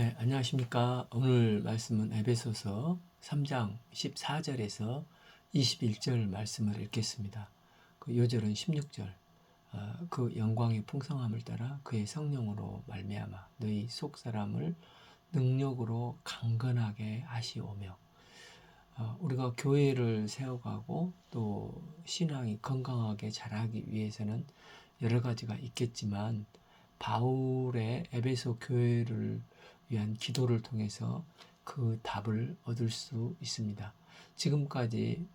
네, 안녕하십니까. 오늘 말씀은 에베소서 3장 14절에서 21절 말씀을 읽겠습니다. 그 요절은 16절. 그 영광의 풍성함을 따라 그의 성령으로 말미암아 너희 속 사람을 능력으로 강건하게 하시오며. 우리가 교회를 세워가고 또 신앙이 건강하게 자라기 위해서는 여러 가지가 있겠지만 바울의 에베소 교회를 위한 기도를 통해서 그 답을 얻을 수 있습니다. 지금까지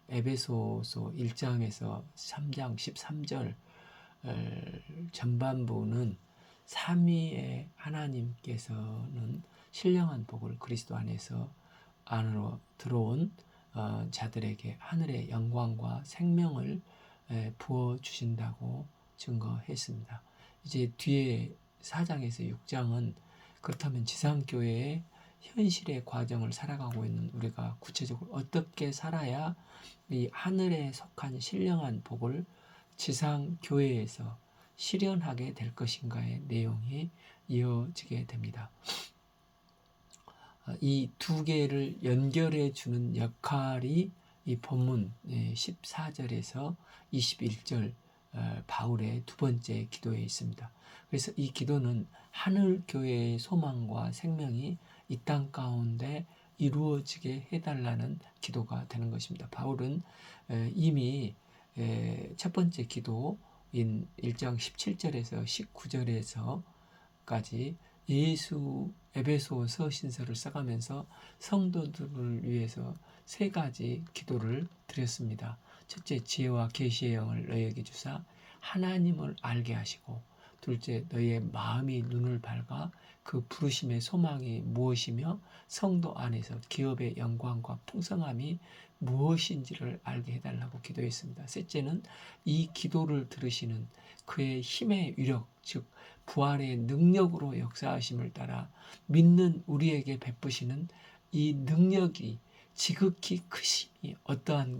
에베소서 1장에서 3장 13절 전반부는 삼위의 하나님께서는 신령한 복을 그리스도 안으로 들어온 자들에게 하늘의 영광과 생명을 부어 주신다고 증거했습니다. 이제 뒤에 4장에서 6장은 그렇다면 지상교회의 현실의 과정을 살아가고 있는 우리가 구체적으로 어떻게 살아야 이 하늘에 속한 신령한 복을 지상교회에서 실현하게 될 것인가의 내용이 이어지게 됩니다. 이 두 개를 연결해 주는 역할이 이 본문 14절에서 21절 바울의 두 번째 기도에 있습니다. 그래서 이 기도는 하늘 교회의 소망과 생명이 이 땅 가운데 이루어지게 해달라는 기도가 되는 것입니다. 바울은 이미 첫 번째 기도인 1장 17절에서 19절에서까지 예수 에베소 서신서를 써가면서 성도들을 위해서 세 가지 기도를 드렸습니다. 첫째, 지혜와 계시의 영을 너희에게 주사 하나님을 알게 하시고, 둘째, 너희의 마음이 눈을 밝아 그 부르심의 소망이 무엇이며 성도 안에서 기업의 영광과 풍성함이 무엇인지를 알게 해달라고 기도했습니다. 셋째는 이 기도를 들으시는 그의 힘의 위력, 즉 부활의 능력으로 역사하심을 따라 믿는 우리에게 베푸시는 이 능력이 지극히 크심이 어떠한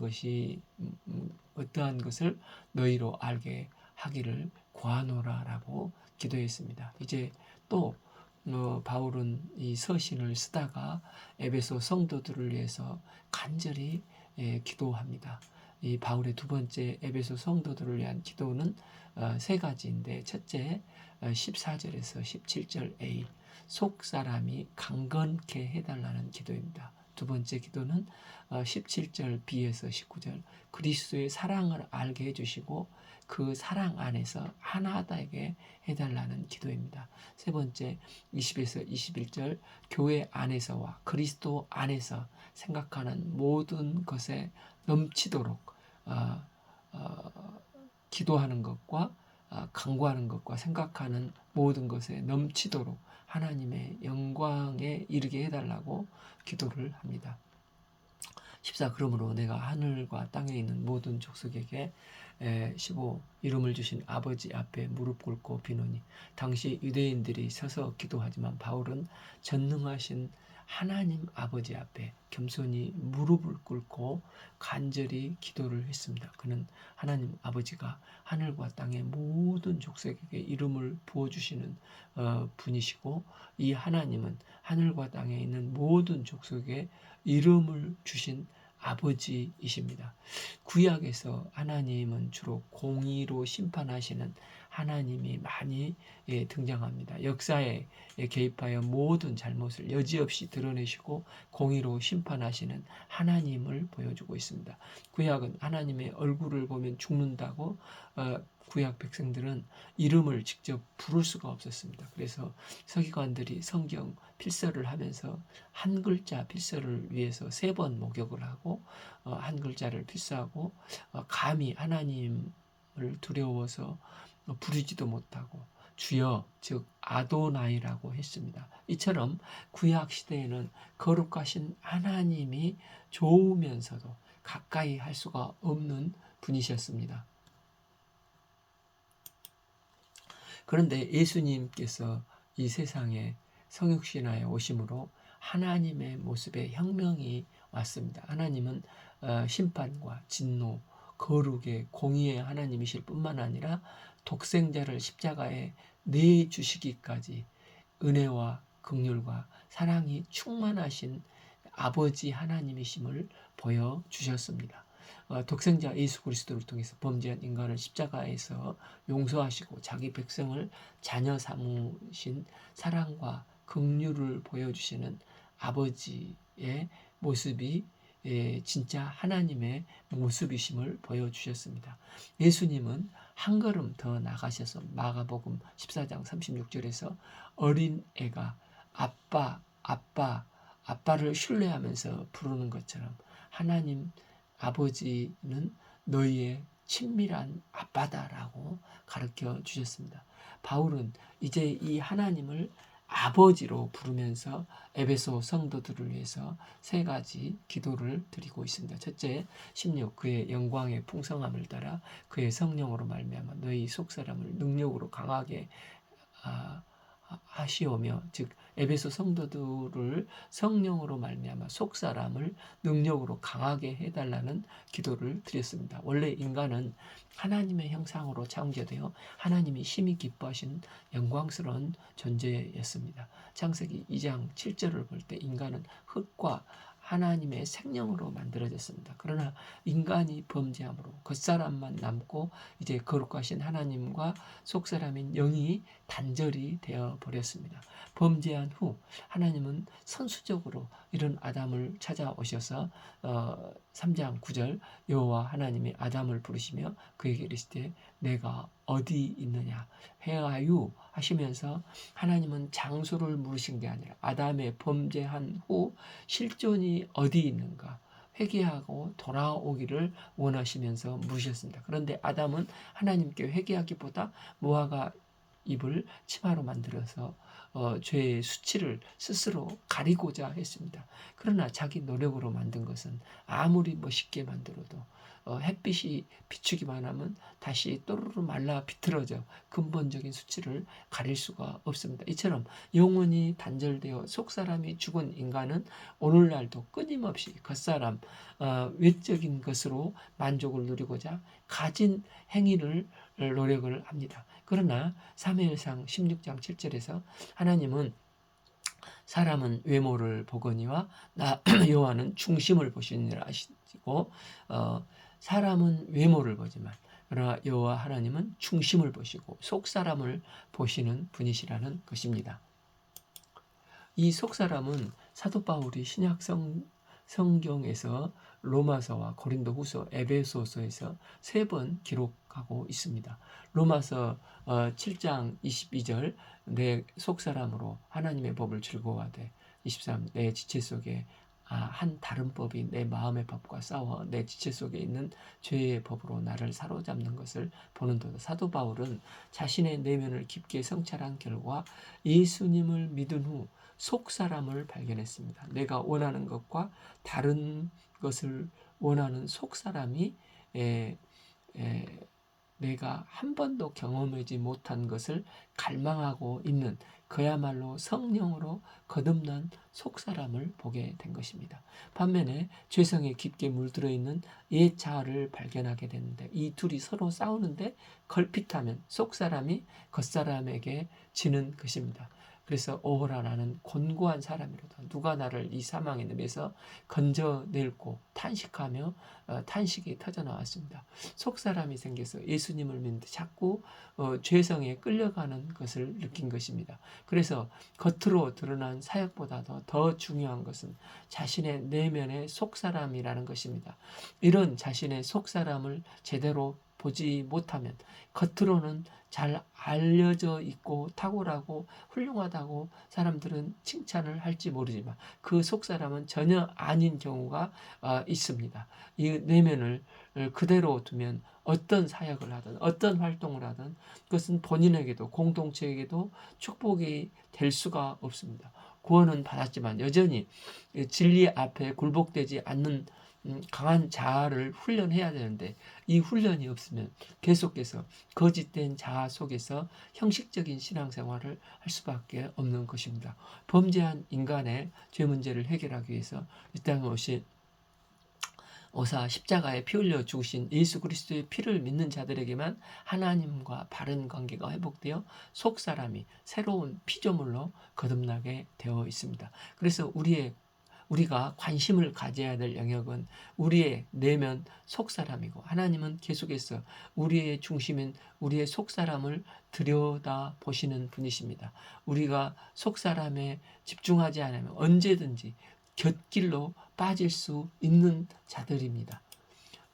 것을 너희로 알게 하기를 구하노라라고 기도했습니다. 이제 또 바울은 이 서신을 쓰다가 에베소 성도들을 위해서 간절히 기도합니다. 이 바울의 두 번째 에베소 성도들을 위한 기도는 세 가지인데, 첫째 14절에서 17절 A, 속 사람이 강건케 해달라는 기도입니다. 두 번째 기도는 17절 B에서 19절 그리스도의 사랑을 알게 해주시고 그 사랑 안에서 하나되게 해달라는 기도입니다. 세 번째 20에서 21절 교회 안에서와 그리스도 안에서 생각하는 모든 것에 넘치도록 기도하는 것과 간구하는 것과 생각하는 모든 것에 넘치도록 하나님의 영광에 이르게 해달라고 기도를 합니다. 14. 그러므로 내가 하늘과 땅에 있는 모든 족속에게 15. 이름을 주신 아버지 앞에 무릎 꿇고 비노니. 당시 유대인들이 서서 기도하지만 바울은 전능하신 하나님 아버지 앞에 겸손히 무릎을 꿇고 간절히 기도를 했습니다. 그는 하나님 아버지가 하늘과 땅의 모든 족속에게 이름을 부어주시는 분이시고, 이 하나님은 하늘과 땅에 있는 모든 족속에 이름을 주신 아버지이십니다. 구약에서 하나님은 주로 공의로 심판하시는 하나님이 많이 등장합니다. 역사에 개입하여 모든 잘못을 여지없이 드러내시고 공의로 심판하시는 하나님을 보여주고 있습니다. 구약은 하나님의 얼굴을 보면 죽는다고 구약 백성들은 이름을 직접 부를 수가 없었습니다. 그래서 서기관들이 성경 필서를 하면서 한 글자 필서를 위해서 3번 목욕을 하고 한 글자를 필서하고 감히 하나님을 두려워서 부르지도 못하고 주여, 즉 아도나이라고 했습니다. 이처럼 구약 시대에는 거룩하신 하나님이 좋으면서도 가까이 할 수가 없는 분이셨습니다. 그런데 예수님께서 이 세상에 성육신하에 오심으로 하나님의 모습에 혁명이 왔습니다. 하나님은 심판과 진노, 거룩의 공의의 하나님이실 뿐만 아니라 독생자를 십자가에 내주시기까지 은혜와 긍휼과 사랑이 충만하신 아버지 하나님이심을 보여주셨습니다. 독생자 예수 그리스도를 통해서 범죄한 인간을 십자가에서 용서하시고 자기 백성을 자녀 삼으신 사랑과 긍휼을 보여주시는 아버지의 모습이 진짜 하나님의 모습이심을 보여주셨습니다. 예수님은 한 걸음 더 나가셔서 마가복음 14장 36절에서 어린애가 아빠, 아빠, 아빠를 신뢰하면서 부르는 것처럼 하나님 아버지는 너희의 친밀한 아빠다라고 가르쳐 주셨습니다. 바울은 이제 이 하나님을 아버지로 부르면서 에베소 성도들을 위해서 세 가지 기도를 드리고 있습니다. 첫째, 16 그의 영광의 풍성함을 따라 그의 성령으로 말미암아 너희 속사람을 능력으로 강하게 하시오며, 즉 에베소 성도들을 성령으로 말미암아 속사람을 능력으로 강하게 해달라는 기도를 드렸습니다. 원래 인간은 하나님의 형상으로 창조되어 하나님이 심히 기뻐하시는 영광스러운 존재였습니다. 창세기 2장 7절을 볼 때 인간은 흙과 하나님의 생명으로 만들어졌습니다. 그러나 인간이 범죄함으로 겉사람만 남고 이제 거룩하신 하나님과 속사람인 영이 단절이 되어 버렸습니다. 범죄한 후 하나님은 선수적으로 이런 아담을 찾아오셔서 3장 9절 여호와 하나님이 아담을 부르시며 그에게 이르시되 내가 어디 있느냐 헤아유 하시면서 하나님은 장소를 물으신 게 아니라 아담의 범죄한 후 실존이 어디 있는가 회개하고 돌아오기를 원하시면서 물으셨습니다. 그런데 아담은 하나님께 회개하기보다 무화과 잎을 치마로 만들어서 죄의 수치를 스스로 가리고자 했습니다. 그러나 자기 노력으로 만든 것은 아무리 멋있게 만들어도 햇빛이 비추기만 하면 다시 또르르 말라 비틀어져 근본적인 수치를 가릴 수가 없습니다. 이처럼 영혼이 단절되어 속사람이 죽은 인간은 오늘날도 끊임없이 겉사람 외적인 것으로 만족을 누리고자 가진 행위를 노력을 합니다. 그러나 사무엘상 16장 7절에서 하나님은 사람은 외모를 보거니와 나 여호와는 중심을 보시니라 하시고 사람은 외모를 보지만 그러나 여호와 하나님은 중심을 보시고 속사람을 보시는 분이시라는 것입니다. 이 속사람은 사도 바울이 신약 성경에서 로마서와 고린도후서, 에베소서에서 3번 기록하고 있습니다. 로마서 7장 22절 내 속사람으로 하나님의 법을 즐거워하되 23 내 지체 속에 한 다른 법이 내 마음의 법과 싸워 내 지체 속에 있는 죄의 법으로 나를 사로잡는 것을 보는도다. 사도 바울은 자신의 내면을 깊게 성찰한 결과 예수님을 믿은 후 속사람을 발견했습니다. 내가 원하는 것과 다른 것을 원하는 속사람이 내가 한 번도 경험하지 못한 것을 갈망하고 있는 그야말로 성령으로 거듭난 속사람을 보게 된 것입니다. 반면에 죄성에 깊게 물들어 있는 옛 자아를 발견하게 되는데 이 둘이 서로 싸우는데 걸핏하면 속사람이 겉사람에게 지는 것입니다. 그래서 오호라 나는 곤고한 사람이로다. 누가 나를 이 사망의 늪에서 건져낼고 탄식하며 탄식이 터져나왔습니다. 속사람이 생겨서 예수님을 믿는데 자꾸 죄성에 끌려가는 것을 느낀 것입니다. 그래서 겉으로 드러난 사역보다도 더 중요한 것은 자신의 내면의 속사람이라는 것입니다. 이런 자신의 속사람을 제대로 보지 못하면 겉으로는 잘 알려져 있고 탁월하고 훌륭하다고 사람들은 칭찬을 할지 모르지만 그 속사람은 전혀 아닌 경우가 있습니다. 이 내면을 그대로 두면 어떤 사역을 하든 어떤 활동을 하든 그것은 본인에게도 공동체에게도 축복이 될 수가 없습니다. 구원은 받았지만 여전히 진리 앞에 굴복되지 않는 강한 자아를 훈련해야 되는데 이 훈련이 없으면 계속해서 거짓된 자아 속에서 형식적인 신앙생활을 할 수밖에 없는 것입니다. 범죄한 인간의 죄 문제를 해결하기 위해서 이 땅에 오신 오사 십자가에 피 흘려 죽으신 예수 그리스도의 피를 믿는 자들에게만 하나님과 바른 관계가 회복되어 속사람이 새로운 피조물로 거듭나게 되어 있습니다. 그래서 우리가 관심을 가져야 될 영역은 우리의 내면 속사람이고, 하나님은 계속해서 우리의 중심인 우리의 속사람을 들여다 보시는 분이십니다. 우리가 속사람에 집중하지 않으면 언제든지 곁길로 빠질 수 있는 자들입니다.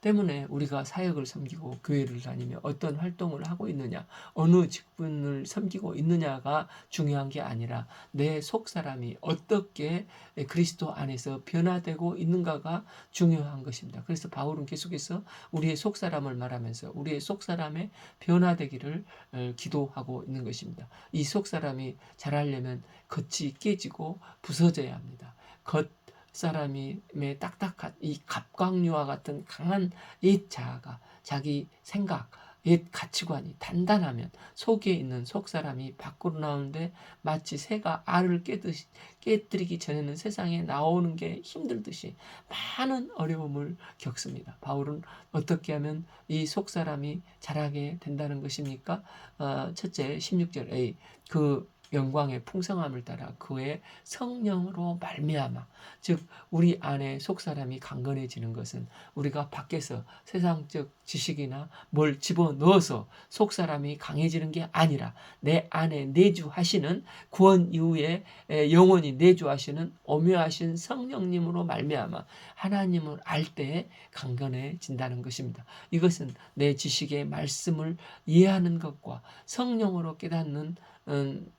때문에 우리가 사역을 섬기고 교회를 다니며 어떤 활동을 하고 있느냐, 어느 직분을 섬기고 있느냐가 중요한 게 아니라 내 속사람이 어떻게 그리스도 안에서 변화되고 있는가가 중요한 것입니다. 그래서 바울은 계속해서 우리의 속사람을 말하면서 우리의 속사람의 변화되기를 기도하고 있는 것입니다. 이 속사람이 자라려면 겉이 깨지고 부서져야 합니다. 겉 사람의 딱딱한 이 갑각류와 같은 강한 옛 자아가, 자기 생각, 옛 가치관이 단단하면 속에 있는 속사람이 밖으로 나오는데 마치 새가 알을 깨뜨리기 전에는 세상에 나오는 게 힘들듯이 많은 어려움을 겪습니다. 바울은 어떻게 하면 이 속사람이 자라게 된다는 것입니까? 첫째 16절 A, 그 영광의 풍성함을 따라 그의 성령으로 말미암아, 즉 우리 안에 속사람이 강건해지는 것은 우리가 밖에서 세상적 지식이나 뭘 집어넣어서 속사람이 강해지는 게 아니라 내 안에 내주하시는, 구원 이후에 영원히 내주하시는 오묘하신 성령님으로 말미암아 하나님을 알 때 강건해진다는 것입니다. 이것은 내 지식의 말씀을 이해하는 것과 성령으로 깨닫는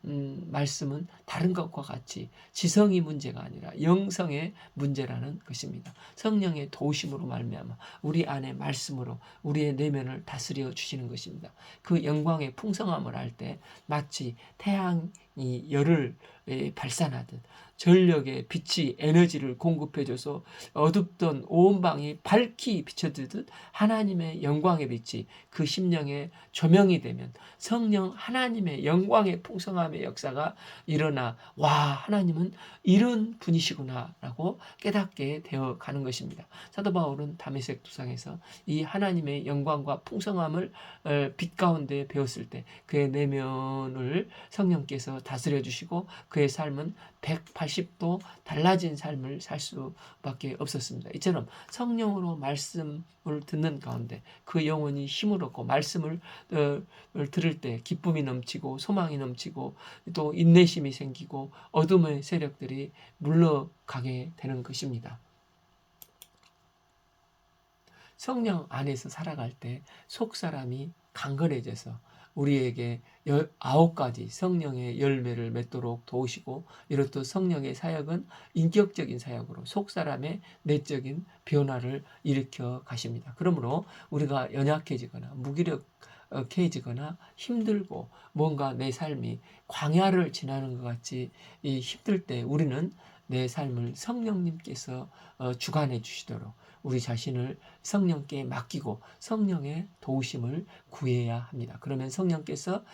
말씀은 다른 것과 같이 지성이 문제가 아니라 영성의 문제라는 것입니다. 성령의 도우심으로 말미암아 우리 안에 말씀으로 우리의 내면을 다스려 주시는 것입니다. 그 영광의 풍성함을 알 때 마치 태양이 열을 발산하듯 전력의 빛이 에너지를 공급해줘서 어둡던 온 방이 밝히 비춰지듯 하나님의 영광의 빛이 그 심령에 조명이 되면 성령 하나님의 영광의 풍성함의 역사가 일어나, 와, 하나님은 이런 분이시구나 라고 깨닫게 되어 가는 것입니다. 사도 바울은 다메섹 도상에서 이 하나님의 영광과 풍성함을 빛 가운데 배웠을 때 그의 내면을 성령께서 다스려 주시고 그의 삶은 180도 달라진 삶을 살 수밖에 없었습니다. 이처럼 성령으로 말씀을 듣는 가운데 그 영혼이 힘을 얻고 말씀을 들을 때 기쁨이 넘치고 소망이 넘치고 또 인내심이 생기고 어둠의 세력들이 물러가게 되는 것입니다. 성령 안에서 살아갈 때 속사람이 강건해져서 우리에게 9가지 성령의 열매를 맺도록 도우시고, 이렇듯 성령의 사역은 인격적인 사역으로 속사람의 내적인 변화를 일으켜 가십니다. 그러므로 우리가 연약해지거나 무기력해지거나 힘들고 뭔가 내 삶이 광야를 지나는 것 같이 힘들 때 우리는 내 삶을 성령님께서 주관해 주시도록 우리 자신을 성령께 맡기고 성령의 도우심을 구해야 합니다. 그러면 성령께서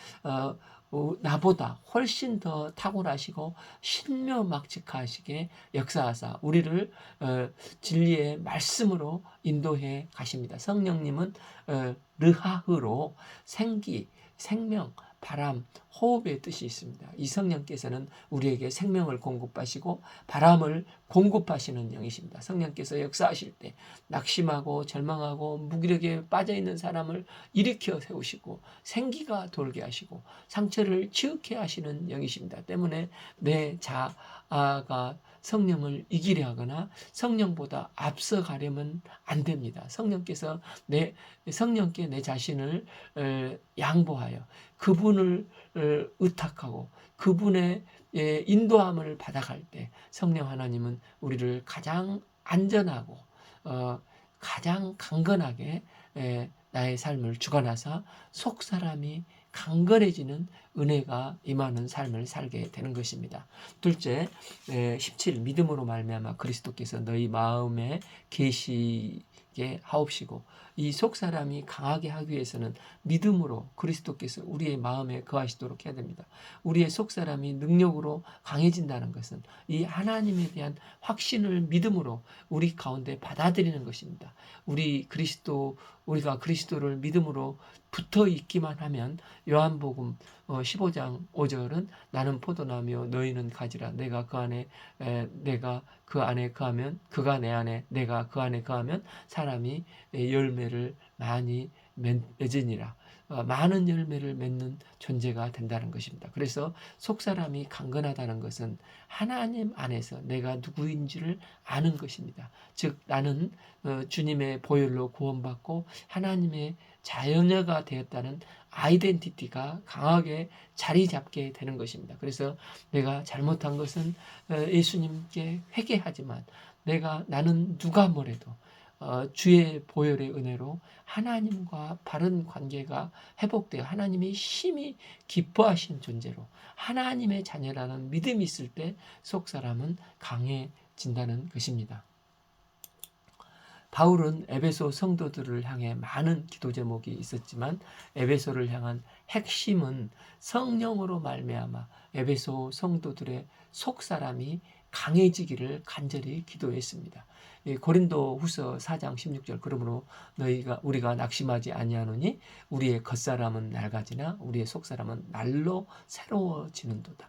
나보다 훨씬 더 탁월하시고 신묘막측하시게 역사하사 우리를 진리의 말씀으로 인도해 가십니다. 성령님은 르하흐로 생기, 생명, 바람, 호흡의 뜻이 있습니다. 이 성령께서는 우리에게 생명을 공급하시고 바람을 공급하시는 영이십니다. 성령께서 역사하실 때 낙심하고 절망하고 무기력에 빠져있는 사람을 일으켜 세우시고 생기가 돌게 하시고 상처를 치유케 하시는 영이십니다. 때문에 내 자아가 성령을 이기려 하거나 성령보다 앞서가려면 안 됩니다. 성령께 내 자신을 양보하여 그분을 의탁하고 그분의 인도함을 받아갈 때 성령 하나님은 우리를 가장 안전하고 가장 강건하게 나의 삶을 주관하사 속사람이 강건해지는 은혜가 임하는 삶을 살게 되는 것입니다. 둘째, 17 믿음으로 말미암아 그리스도께서 너희 마음에 계시게 하게 하옵시고, 이 속사람이 강하게 하기 위해서는 믿음으로 그리스도께서 우리의 마음에 거하시도록 해야 됩니다. 우리의 속사람이 능력으로 강해진다는 것은 이 하나님에 대한 확신을 믿음으로 우리 가운데 받아들이는 것입니다. 우리가 그리스도를 믿음으로 붙어 있기만 하면, 요한복음 15장 5절은 나는 포도나무요 너희는 가지라, 내가 그 안에 거하면, 그가 내 안에, 내가 그 안에 거하면 사람이 열매를 많이 맺으니라. 많은 열매를 맺는 존재가 된다는 것입니다. 그래서 속사람이 강건하다는 것은 하나님 안에서 내가 누구인지를 아는 것입니다. 즉 나는 주님의 보혈로 구원받고 하나님의 자녀가 되었다는 아이덴티티가 강하게 자리 잡게 되는 것입니다. 그래서 내가 잘못한 것은 예수님께 회개하지만, 나는 누가 뭐래도 주의 보혈의 은혜로 하나님과 바른 관계가 회복되어 하나님이 심히 기뻐하신 존재로 하나님의 자녀라는 믿음이 있을 때 속사람은 강해진다는 것입니다. 바울은 에베소 성도들을 향해 많은 기도 제목이 있었지만, 에베소를 향한 핵심은 성령으로 말미암아 에베소 성도들의 속사람이 강해지기를 간절히 기도했습니다. 고린도 후서 4장 16절, 그러므로 우리가 낙심하지 아니하노니 우리의 겉사람은 낡아지나 우리의 속사람은 날로 새로워지는도다.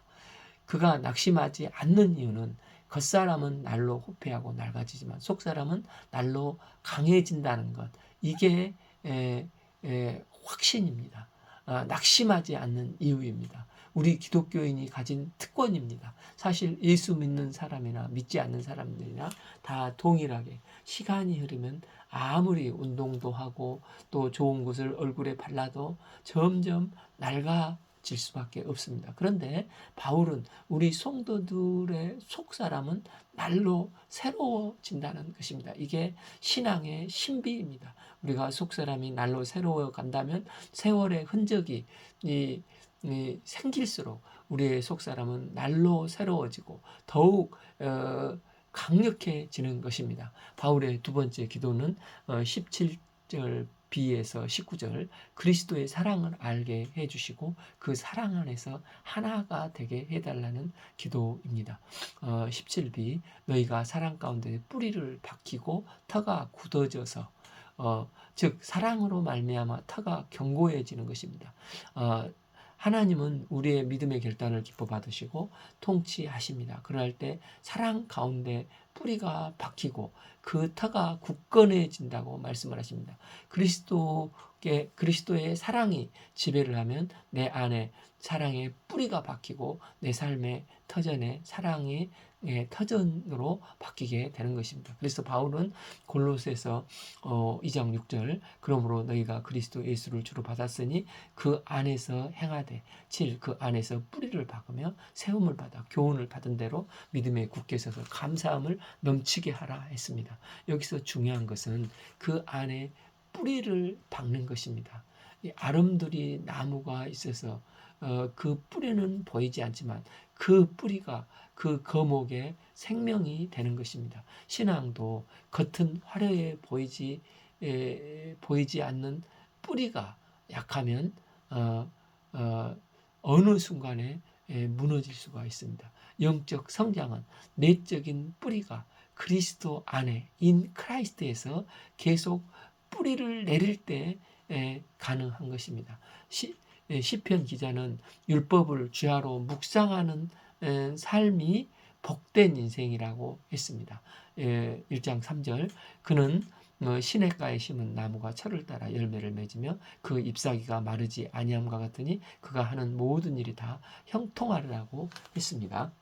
그가 낙심하지 않는 이유는 겉사람은 날로 후패하고 낡아지지만 속사람은 날로 강해진다는 것, 이게 확신입니다. 낙심하지 않는 이유입니다. 우리 기독교인이 가진 특권입니다. 사실 예수 믿는 사람이나 믿지 않는 사람들이나 다 동일하게 시간이 흐르면 아무리 운동도 하고 또 좋은 것을 얼굴에 발라도 점점 낡아질 수밖에 없습니다. 그런데 바울은 우리 성도들의 속사람은 날로 새로워진다는 것입니다. 이게 신앙의 신비입니다. 우리가 속사람이 날로 새로워 간다면 세월의 흔적이 생길수록 우리의 속사람은 날로 새로워지고 더욱 강력해지는 것입니다. 바울의 두 번째 기도는 17절 B에서 19절, 그리스도의 사랑을 알게 해주시고 그 사랑 안에서 하나가 되게 해달라는 기도입니다. 17B, 너희가 사랑 가운데 뿌리를 박히고 터가 굳어져서, 즉 사랑으로 말미암아 터가 견고해지는 것입니다. 하나님은 우리의 믿음의 결단을 기뻐 받으시고 통치하십니다. 그럴 때 사랑 가운데 뿌리가 박히고 그 터가 굳건해진다고 말씀을 하십니다. 그리스도의 사랑이 지배를 하면 내 안에 사랑의 뿌리가 박히고 내 삶의 터전에 사랑의 터전으로 바뀌게 되는 것입니다. 그래서 바울은 골로새서 2장 6절, 그러므로 너희가 그리스도 예수를 주로 받았으니 그 안에서 행하되, 그 안에서 뿌리를 박으며 세움을 받아 교훈을 받은 대로 믿음에 굳게 서서 감사함을 넘치게 하라 했습니다. 여기서 중요한 것은 그 안에 뿌리를 박는 것입니다. 이 아름드리 나무가 있어서 그 뿌리는 보이지 않지만 그 뿌리가 그 거목에 생명이 되는 것입니다. 신앙도 겉은 화려해 보이지 않는 뿌리가 약하면 어느 순간에 무너질 수가 있습니다. 영적 성장은 내적인 뿌리가 그리스도 안에 인 크라이스트에서 계속 뿌리를 내릴 때 가능한 것입니다. 시편 기자는 율법을 주야로 묵상하는 삶이 복된 인생이라고 했습니다. 1장 3절, 그는 시냇가에 심은 나무가 철을 따라 열매를 맺으며 그 잎사귀가 마르지 아니함과 같으니 그가 하는 모든 일이 다 형통하리라고 했습니다.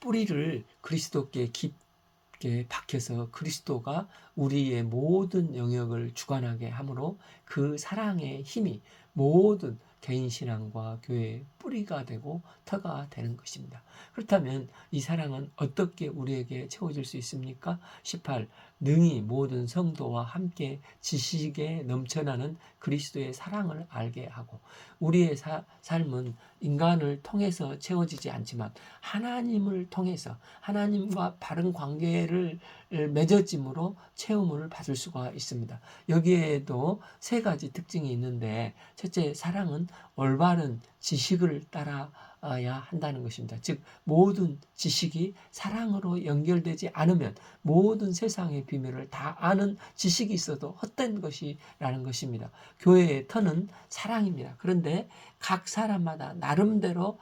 뿌리를 그리스도께 깊게 박혀서 그리스도가 우리의 모든 영역을 주관하게 함으로 그 사랑의 힘이 모든 개인 신앙과 교회의 뿌리가 되고 터가 되는 것입니다. 그렇다면 이 사랑은 어떻게 우리에게 채워질 수 있습니까? 18, 능히 모든 성도와 함께 지식에 넘쳐나는 그리스도의 사랑을 알게 하고, 우리의 삶은 인간을 통해서 채워지지 않지만 하나님을 통해서 하나님과 바른 관계를 맺어짐으로 체험을 받을 수가 있습니다. 여기에도 세 가지 특징이 있는데, 첫째, 사랑은 올바른 지식을 따라야 한다는 것입니다. 즉 모든 지식이 사랑으로 연결되지 않으면 모든 세상의 비밀을 다 아는 지식이 있어도 헛된 것이라는 것입니다. 교회의 터는 사랑입니다. 그런데 각 사람마다 나름대로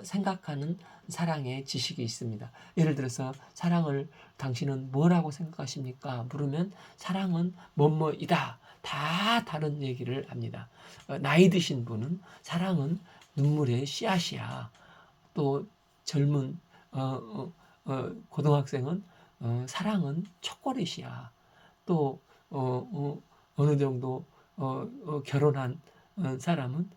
생각하는 사랑의 지식이 있습니다. 예를 들어서 사랑을 당신은 뭐라고 생각하십니까? 물으면 사랑은 뭐뭐이다. 다 다른 얘기를 합니다. 나이 드신 분은 사랑은 눈물의 씨앗이야. 또 젊은 고등학생은 사랑은 초콜릿이야. 또 어느 정도 결혼한 사람은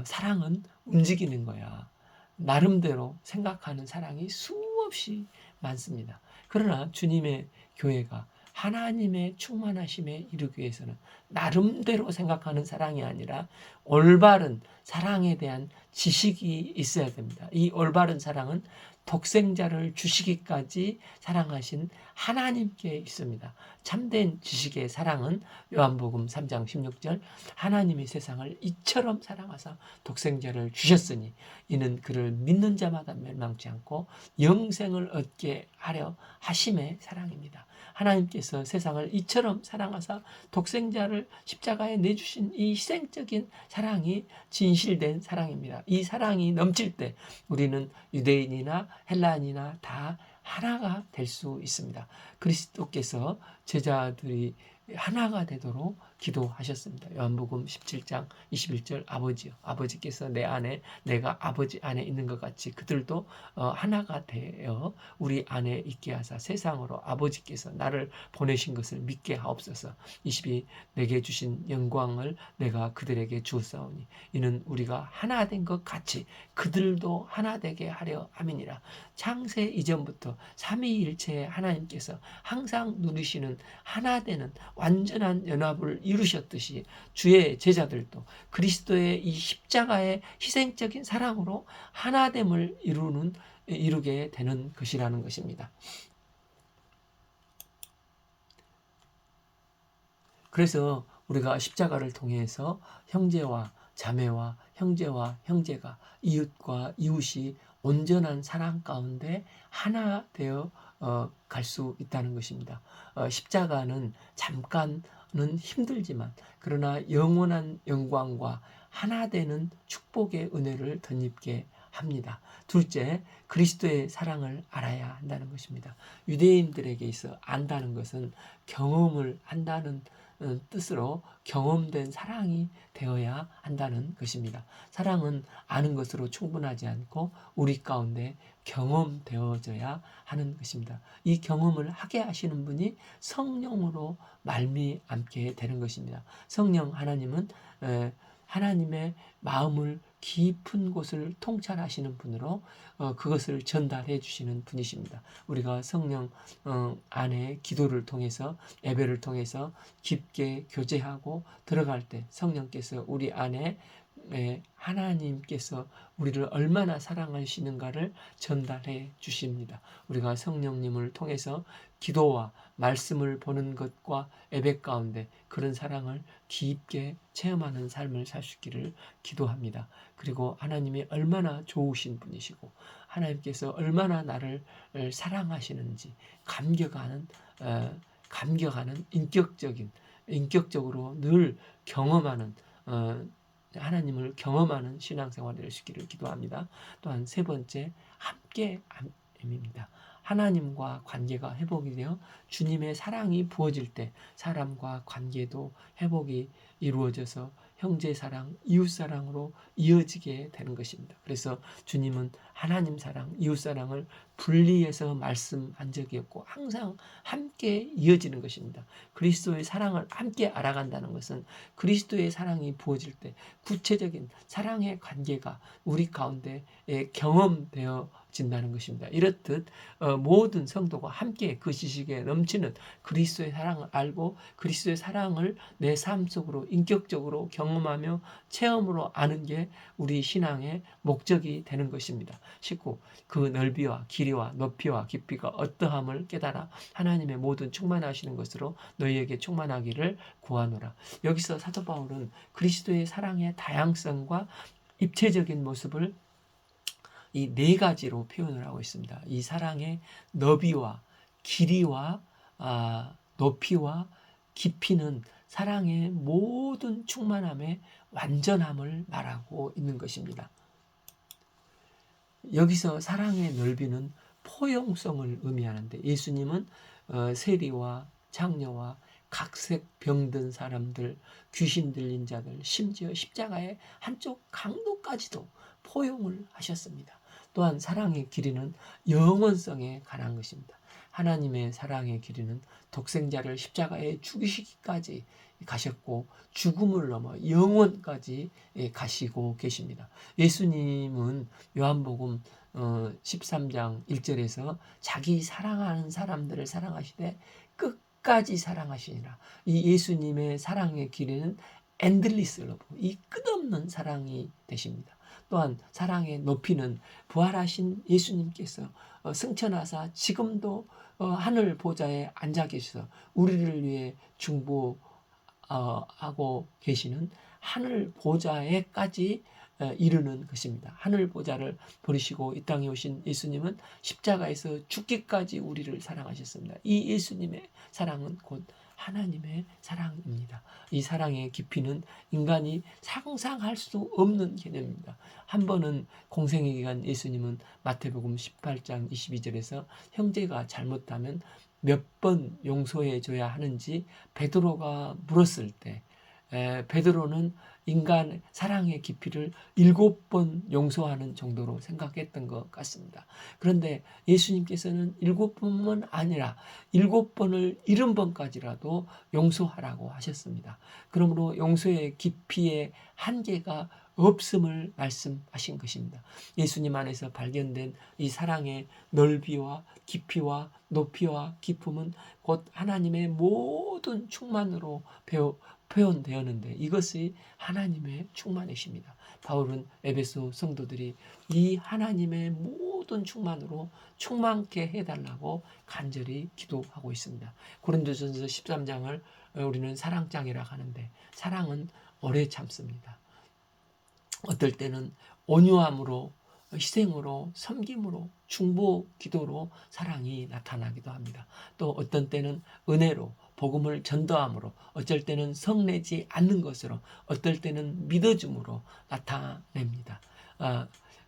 사랑은 움직이는 거야. 나름대로 생각하는 사랑이 수없이 많습니다. 그러나 주님의 교회가 하나님의 충만하심에 이르기 위해서는 나름대로 생각하는 사랑이 아니라 올바른 사랑에 대한 지식이 있어야 됩니다. 이 올바른 사랑은 독생자를 주시기까지 사랑하신 하나님께 있습니다. 참된 지식의 사랑은 요한복음 3장 16절 하나님이 세상을 이처럼 사랑하사 독생자를 주셨으니 이는 그를 믿는 자마다 멸망치 않고 영생을 얻게 하려 하심의 사랑입니다. 하나님께서 세상을 이처럼 사랑하사 독생자를 십자가에 내주신 이 희생적인 사랑이 진실된 사랑입니다. 이 사랑이 넘칠 때 우리는 유대인이나 헬라인이나 다 하나가 될 수 있습니다. 그리스도께서 제자들이 하나가 되도록 기도하셨습니다. 요한복음 17장 21절 아버지요. 아버지께서 내 안에 내가 아버지 안에 있는 것 같이 그들도 하나가 되어 우리 안에 있게 하사 세상으로 아버지께서 나를 보내신 것을 믿게 하옵소서. 22 내게 주신 영광을 내가 그들에게 주었사오니 이는 우리가 하나 된 것 같이 그들도 하나 되게 하려 함이니라. 창세 이전부터 삼위일체의 하나님께서 항상 누리시는 하나 되는 완전한 연합을 이루셨듯이 주의 제자들도 그리스도의 이 십자가의 희생적인 사랑으로 하나됨을 이루게 되는 것이라는 것입니다. 그래서 우리가 십자가를 통해서 형제와 자매와 형제와 형제가 이웃과 이웃이 온전한 사랑 가운데 하나 되어 갈 수 있다는 것입니다. 십자가는 잠깐은 힘들지만 그러나 영원한 영광과 하나 되는 축복의 은혜를 덧입게 합니다. 둘째, 그리스도의 사랑을 알아야 한다는 것입니다. 유대인들에게 있어 안다는 것은 경험을 한다는 뜻으로 경험된 사랑이 되어야 한다는 것입니다. 사랑은 아는 것으로 충분하지 않고 우리 가운데 경험되어져야 하는 것입니다. 이 경험을 하게 하시는 분이 성령으로 말미암게 되는 것입니다. 성령 하나님은 하나님의 마음을 깊은 곳을 통찰하시는 분으로 그것을 전달해 주시는 분이십니다. 우리가 성령 안에 기도를 통해서 예배를 통해서 깊게 교제하고 들어갈 때 성령께서 우리 안에 하나님께서 우리를 얼마나 사랑하시는가를 전달해 주십니다. 우리가 성령님을 통해서 기도와 말씀을 보는 것과 예배 가운데 그런 사랑을 깊게 체험하는 삶을 살 수 있기를 기도합니다. 그리고 하나님이 얼마나 좋으신 분이시고 하나님께서 얼마나 나를 사랑하시는지 감격하는 인격적으로 늘 경험하는 하나님을 경험하는 신앙생활이 될 수 있기를 기도합니다. 또한 세 번째, 함께함입니다. 하나님과 관계가 회복이 되어 주님의 사랑이 부어질 때 사람과 관계도 회복이 이루어져서 형제 사랑, 이웃 사랑으로 이어지게 되는 것입니다. 그래서 주님은 하나님 사랑, 이웃 사랑을 분리해서 말씀한 적이 없고 항상 함께 이어지는 것입니다. 그리스도의 사랑을 함께 알아간다는 것은 그리스도의 사랑이 부어질 때 구체적인 사랑의 관계가 우리 가운데 경험되어 진다는 것입니다. 이렇듯 모든 성도가 함께 그 지식에 넘치는 그리스도의 사랑을 알고 그리스도의 사랑을 내 삶 속으로 인격적으로 경험하며 체험으로 아는 게 우리 신앙의 목적이 되는 것입니다. 19. 그 넓이와 길이와 높이와 깊이가 어떠함을 깨달아 하나님의 모든 충만하시는 것으로 너희에게 충만하기를 구하노라. 여기서 사도 바울은 그리스도의 사랑의 다양성과 입체적인 모습을 이 네 가지로 표현을 하고 있습니다. 이 사랑의 너비와 길이와 높이와 깊이는 사랑의 모든 충만함의 완전함을 말하고 있는 것입니다. 여기서 사랑의 넓이는 포용성을 의미하는데 예수님은 세리와 장녀와 각색 병든 사람들, 귀신 들린 자들, 심지어 십자가의 한쪽 강도까지도 포용을 하셨습니다. 또한 사랑의 길이는 영원성에 관한 것입니다. 하나님의 사랑의 길이는 독생자를 십자가에 죽이시기까지 가셨고 죽음을 넘어 영원까지 가시고 계십니다. 예수님은 요한복음 13장 1절에서 자기 사랑하는 사람들을 사랑하시되 끝까지 사랑하시니라. 이 예수님의 사랑의 길이는 엔들리스 러브, 이 끝없는 사랑이 되십니다. 또한 사랑의 높이는 부활하신 예수님께서 승천하사 지금도 하늘 보좌에 앉아 계셔서 우리를 위해 중보하고 계시는 하늘 보좌에까지 이르는 것입니다. 하늘 보좌를 버리시고 이 땅에 오신 예수님은 십자가에서 죽기까지 우리를 사랑하셨습니다. 이 예수님의 사랑은 곧 하나님의 사랑입니다. 이 사랑의 깊이는 인간이 상상할 수 없는 개념입니다. 한 번은 공생의 기간 예수님은 마태복음 18장 22절에서 형제가 잘못하면 몇 번 용서해 줘야 하는지 베드로가 물었을 때 베드로는 인간 사랑의 깊이를 7번 용서하는 정도로 생각했던 것 같습니다. 그런데 예수님께서는 7번만 아니라 7번을 70번까지라도 용서하라고 하셨습니다. 그러므로 용서의 깊이의 한계가 없음을 말씀하신 것입니다. 예수님 안에서 발견된 이 사랑의 넓이와 깊이와 높이와 깊음은 곧 하나님의 모든 충만으로 표현되었는데 이것이 하나님의 충만이십니다. 바울은 에베소 성도들이 이 하나님의 모든 충만으로 충만케 해달라고 간절히 기도하고 있습니다. 고린도전서 13장을 우리는 사랑장이라고 하는데 사랑은 오래 참습니다. 어떨 때는 온유함으로 희생으로 섬김으로 중보 기도로 사랑이 나타나기도 합니다. 또 어떤 때는 은혜로 복음을 전도함으로 어쩔 때는 성내지 않는 것으로 어떨 때는 믿어줌으로 나타냅니다.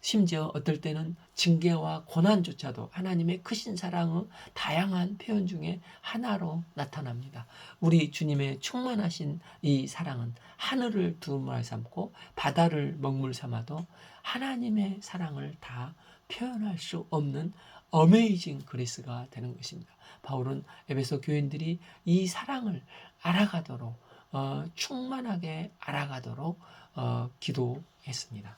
심지어 어떨 때는 징계와 고난조차도 하나님의 크신 사랑의 다양한 표현 중에 하나로 나타납니다. 우리 주님의 충만하신 이 사랑은 하늘을 두루마리 삼고 바다를 먹물 삼아도 하나님의 사랑을 다 표현할 수 없는 어메이징 그레이스가 되는 것입니다. 바울은 에베소 교인들이 이 사랑을 알아가도록 충만하게 알아가도록 기도했습니다.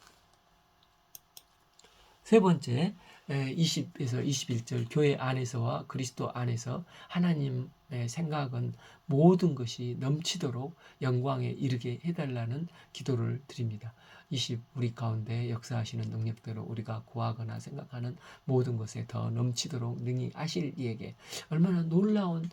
세 번째 20에서 21절 교회 안에서와 그리스도 안에서 하나님의 생각은 모든 것이 넘치도록 영광에 이르게 해달라는 기도를 드립니다. 20 우리 가운데 역사하시는 능력대로 우리가 구하거나 생각하는 모든 것에 더 넘치도록 능히 하실 이에게 얼마나 놀라운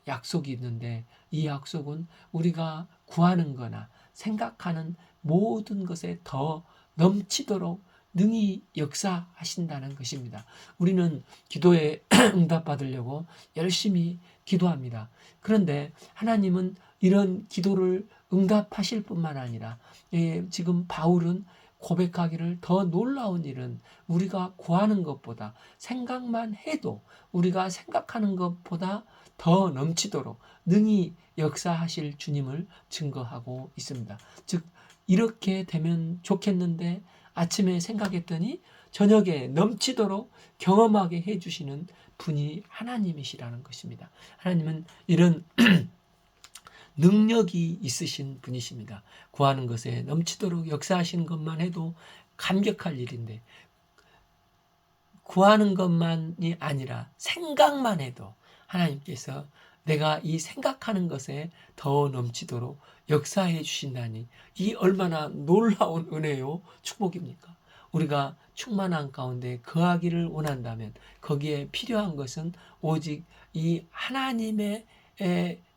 약속이 있는데 이 약속은 우리가 구하는 거나 생각하는 모든 것에 더 넘치도록 능히 역사하신다는 것입니다. 우리는 기도에 응답받으려고 열심히 기도합니다. 그런데 하나님은 이런 기도를 응답하실 뿐만 아니라 지금 바울은 고백하기를 더 놀라운 일은 우리가 구하는 것보다 생각만 해도 우리가 생각하는 것보다 더 넘치도록 능히 역사하실 주님을 증거하고 있습니다. 즉 이렇게 되면 좋겠는데 아침에 생각했더니 저녁에 넘치도록 경험하게 해주시는 분이 하나님이시라는 것입니다. 하나님은 이런 능력이 있으신 분이십니다. 구하는 것에 넘치도록 역사하시는 것만 해도 감격할 일인데 구하는 것만이 아니라 생각만 해도 하나님께서 내가 이 생각하는 것에 더 넘치도록 역사해 주신다니, 이 얼마나 놀라운 은혜요 축복입니까? 우리가 충만한 가운데 거하기를 원한다면 거기에 필요한 것은 오직 이 하나님의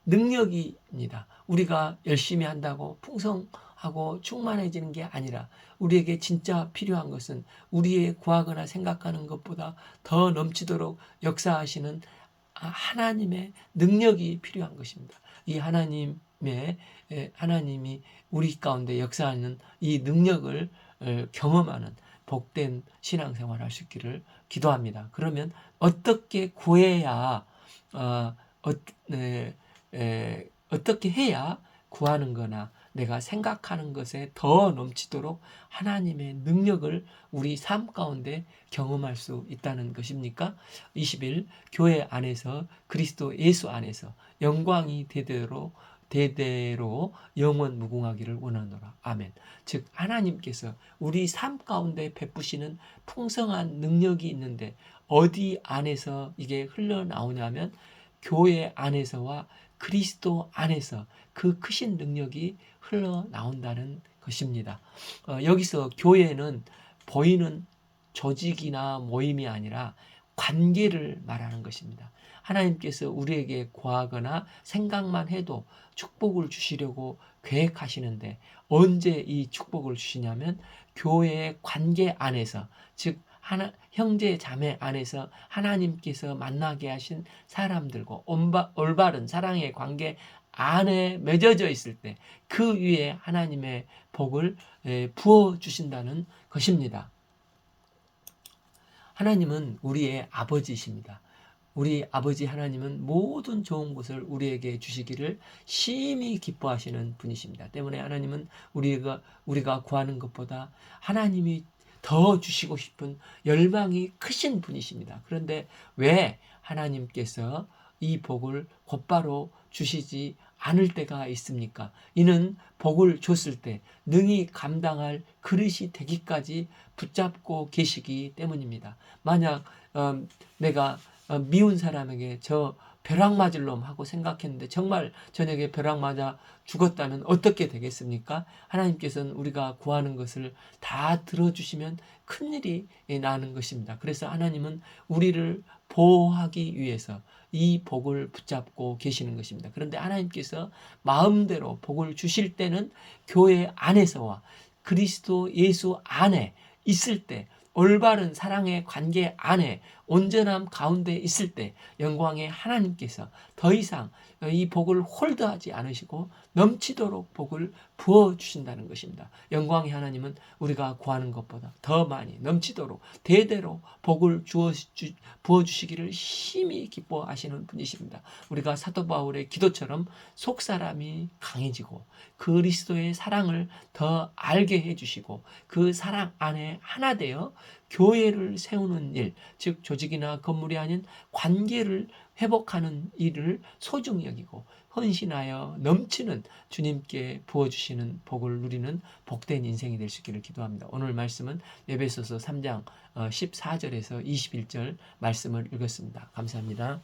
능력입니다. 우리가 열심히 한다고 풍성하고 충만해지는 게 아니라 우리에게 진짜 필요한 것은 우리의 구하거나 생각하는 것보다 더 넘치도록 역사하시는 하나님의 능력이 필요한 것입니다. 이 하나님이 우리 가운데 역사하는 이 능력을 경험하는 복된 신앙생활을 할 수 있기를 기도합니다. 그러면 어떻게 구해야 어떻게 해야 구하는 거나 내가 생각하는 것에 더 넘치도록 하나님의 능력을 우리 삶 가운데 경험할 수 있다는 것입니까? 20일 교회 안에서 그리스도 예수 안에서 영광이 대대로 영원 무궁하기를 원하노라. 아멘. 즉 하나님께서 우리 삶 가운데 베푸시는 풍성한 능력이 있는데 어디 안에서 이게 흘러나오냐면 교회 안에서와 그리스도 안에서 그 크신 능력이 흘러나온다는 것입니다. 여기서 교회는 보이는 조직이나 모임이 아니라 관계를 말하는 것입니다. 하나님께서 우리에게 구하거나 생각만 해도 축복을 주시려고 계획하시는데 언제 이 축복을 주시냐면 교회의 관계 안에서, 즉 형제 자매 안에서 하나님께서 만나게 하신 사람들과 올바른 사랑의 관계 안에 맺어져 있을 때 그 위에 하나님의 복을 부어 주신다는 것입니다. 하나님은 우리의 아버지이십니다. 우리 아버지 하나님은 모든 좋은 것을 우리에게 주시기를 심히 기뻐하시는 분이십니다. 때문에 하나님은 우리가 구하는 것보다 하나님이 더 주시고 싶은 열망이 크신 분이십니다. 그런데 왜 하나님께서 이 복을 곧바로 주시지 않을 때가 있습니까? 이는 복을 줬을 때 능히 감당할 그릇이 되기까지 붙잡고 계시기 때문입니다. 만약 내가 미운 사람에게 저 벼락 맞을 놈 하고 생각했는데 정말 저녁에 벼락 맞아 죽었다면 어떻게 되겠습니까? 하나님께서는 우리가 구하는 것을 다 들어주시면 큰일이 나는 것입니다. 그래서 하나님은 우리를 보호하기 위해서 이 복을 붙잡고 계시는 것입니다. 그런데 하나님께서 마음대로 복을 주실 때는 교회 안에서와 그리스도 예수 안에 있을 때, 올바른 사랑의 관계 안에 온전함 가운데 있을 때 영광의 하나님께서 더 이상 이 복을 홀드하지 않으시고 넘치도록 복을 부어주신다는 것입니다. 영광의 하나님은 우리가 구하는 것보다 더 많이 넘치도록 대대로 복을 부어주시기를 심히 기뻐하시는 분이십니다. 우리가 사도 바울의 기도처럼 속사람이 강해지고 그리스도의 사랑을 더 알게 해주시고 그 사랑 안에 하나 되어 교회를 세우는 일, 즉 조직이나 건물이 아닌 관계를 회복하는 일을 소중히 여기고 헌신하여 넘치는 주님께 부어주시는 복을 누리는 복된 인생이 될 수 있기를 기도합니다. 오늘 말씀은 에베소서 3장 14절에서 21절 말씀을 읽었습니다. 감사합니다.